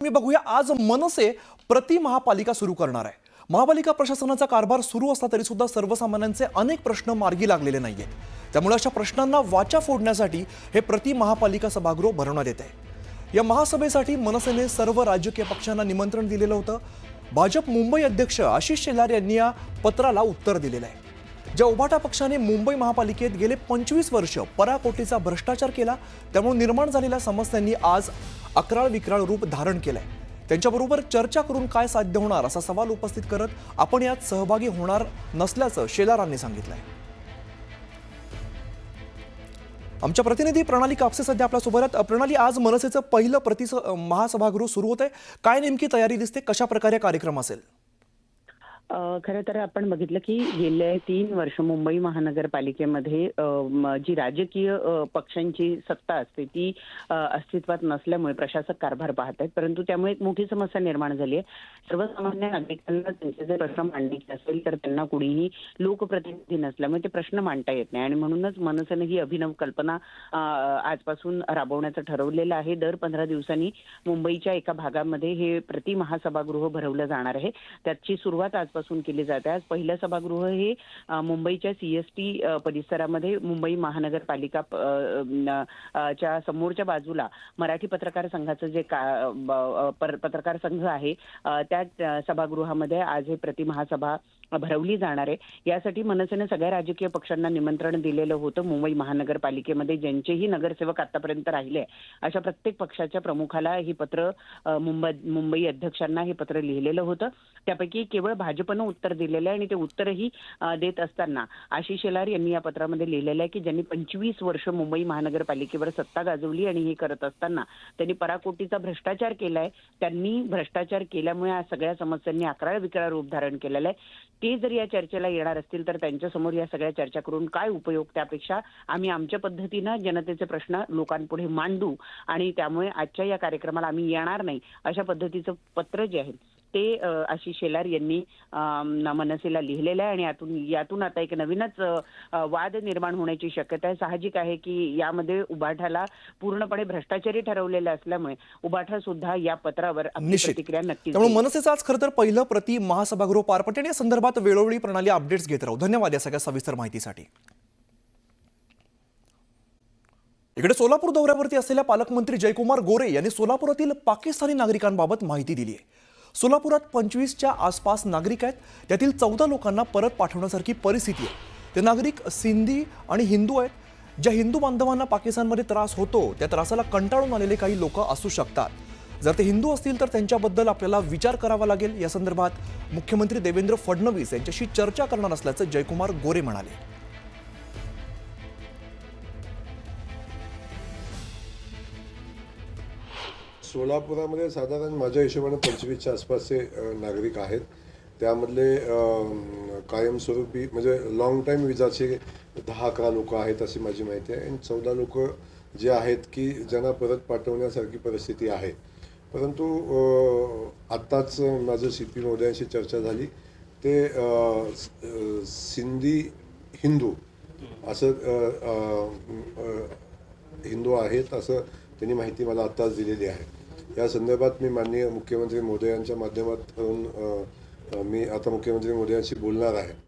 मी बघूया आज मनसे प्रति महापालिका सुरू करणार आहे। महापालिका प्रशासनाचा कारभार सुरू असला तरी सुद्धा सर्वसामान्यांचे अनेक प्रश्न मार्गी लागलेले नाहीये। त्यामुळे अशा प्रश्नांना वाचा फोडण्यासाठी हे प्रति महापालिका सभागृह भरवण्यात येत आहे। या महासभेसाठी मनसेने सर्व राजकीय पक्षांना निमंत्रण दिलेलं होतं। भाजप मुंबई अध्यक्ष आशिष शेलार यांनी या पत्राला उत्तर दिलेलं आहे। ज्या उभाटा पक्षाने मुंबई महापालिकेत गेले 25 वर्ष पराकोटीचा भ्रष्टाचार केला, त्यामुळे निर्माण झालेल्या समस्यांनी आज अक्राळ विक्राळ रूप धारण केलंय। त्यांच्याबरोबर चर्चा करून काय साध्य होणार असा सवाल उपस्थित करत आपण यात सहभागी होणार नसल्याचं शेलारांनी सांगितलंय। आमच्या प्रतिनिधी प्रणाली कापसे सध्या आपल्या सोबत आहेत। प्रणाली, आज मनसेचं पहिलं महासभागृह सुरू होतंय, काय नेमकी तयारी दिसते, कशा प्रकारे कार्यक्रम असेल? खरं तर आपण बघितलं की गेले 3 वर्ष मुंबई महानगरपालिकेमध्ये जी राजकीय पक्षांची सत्ता असते ती अस्तित्वात नसल्यामुळे प्रशासक कारभार पाहत आहेत, परंतु त्यामुळे एक मोठी समस्या निर्माण झाली आहे। सर्वसामान्य नागरिकांना त्यांचे जर प्रश्न मांडायचे असेल तर त्यांना कुणीही लोकप्रतिनिधी नसल्यामुळे ते प्रश्न मांडता येत नाही, आणि म्हणूनच मनसेने ही अभिनव कल्पना आजपासून राबवण्याचं ठरवलेलं आहे। दर 15 दिवसांनी मुंबईच्या एका भागामध्ये हे प्रति महासभागृह भरवलं जाणार आहे। त्याची सुरुवात आज केली जाते। आज पहिलं सभागृह हे मुंबईच्या सीएसटी परिसरामध्ये मुंबई महानगरपालिका च्या समोरच्या बाजूला मराठी पत्रकार संघाचं जे पत्रकार संघ आहे त्या सभागृहामध्ये आज हे प्रतिमहासभा भरवली जाणार आहे। यासाठी मनसेने सगळ्या राजकीय पक्षांना निमंत्रण दिलेलं होतं। मुंबई महानगरपालिकेमध्ये ज्यांचेही नगरसेवक आतापर्यंत राहिले अशा प्रत्येक पक्षाच्या प्रमुखाला ही पत्र मुंबई अध्यक्षांना हे पत्र लिहिलेलं होतं। त्यापैकी केवळ भाजपनं उत्तर दिलेलं आहे, आणि ते उत्तरही देत असताना आशिष शेलार यांनी या पत्रामध्ये लिहिलेलं आहे की ज्यांनी 25 वर्ष मुंबई महानगरपालिकेवर सत्ता गाजवली आणि हे करत असताना त्यांनी पराकोटीचा भ्रष्टाचार केलाय। त्यांनी भ्रष्टाचार केल्यामुळे आज सगळ्या समस्यांनी अक्राळ विक्राळ रूप धारण केलेलं आहे। ते जर या चर्चेला येणार असतील तर त्यांच्यासमोर या सगळ्या चर्चा करून काय उपयोग, त्यापेक्षा आम्ही आमच्या पद्धतीनं जनतेचे प्रश्न लोकांपुढे मांडू, आणि त्यामुळे आजच्या या कार्यक्रमाला आम्ही येणार नाही अशा पद्धतीचं पत्र जे आहे ते आशिष शेलार यांनी मनसेला लिहिलेलं आहे। आणि यातून आता एक नवीनच वाद निर्माण होण्याची शक्यता आहे। साहजिक आहे की यामध्ये उभाठाला पूर्णपणे भ्रष्टाचारी ठरवलेलं असल्यामुळे उभाठा सुद्धा या पत्रावर आपली प्रतिक्रिया नक्कीच। त्यामुळे मनसेचं आज खरं तर पहिलं प्रति महासभागृह पार पडते, आणि या संदर्भात वेळोवेळी प्रणाली अपडेट्स घेत राहू। धन्यवाद या सगळ्या सविस्तर माहितीसाठी। इकडे सोलापूर दौऱ्यावरती असलेल्या पालकमंत्री जयकुमार गोरे यांनी सोलापुरातील पाकिस्तानी नागरिकांबाबत माहिती दिली आहे। सोलापुरात 25च्या आसपास नागरिक आहेत, त्यातील 14 लोकांना परत पाठवण्यासारखी परिस्थिती आहे। ते नागरिक सिंधी आणि हिंदू आहेत। ज्या हिंदू बांधवांना पाकिस्तानमध्ये त्रास होतो त्या त्रासाला कंटाळून आलेले काही लोक असू शकतात। जर ते हिंदू असतील तर त्यांच्याबद्दल आपल्याला विचार करावा लागेल। या संदर्भात मुख्यमंत्री देवेंद्र फडणवीस यांच्याशी चर्चा करणार असल्याचं जयकुमार गोरे म्हणाले। सोलापुरामध्ये साधारण माझ्या हिशोबाने 25च्या आसपासचे नागरिक आहेत। त्यामधले कायमस्वरूपी म्हणजे लॉंग टाईम विजाचे 10-11 लोक आहेत अशी माझी माहिती आहे, आणि 14 लोक जे आहेत की ज्यांना परत पाठवण्यासारखी परिस्थिती आहे। परंतु आत्ताच माझं CP महोदयांशी चर्चा झाली, ते सिंधी हिंदू असं हिंदू आहेत असं त्यांनी माहिती मला आत्ताच दिलेली आहे। या संदर्भात मी माननीय मुख्यमंत्री महोदयांच्या माध्यमातून मी आता मुख्यमंत्री महोदयांशी बोलणार आहे।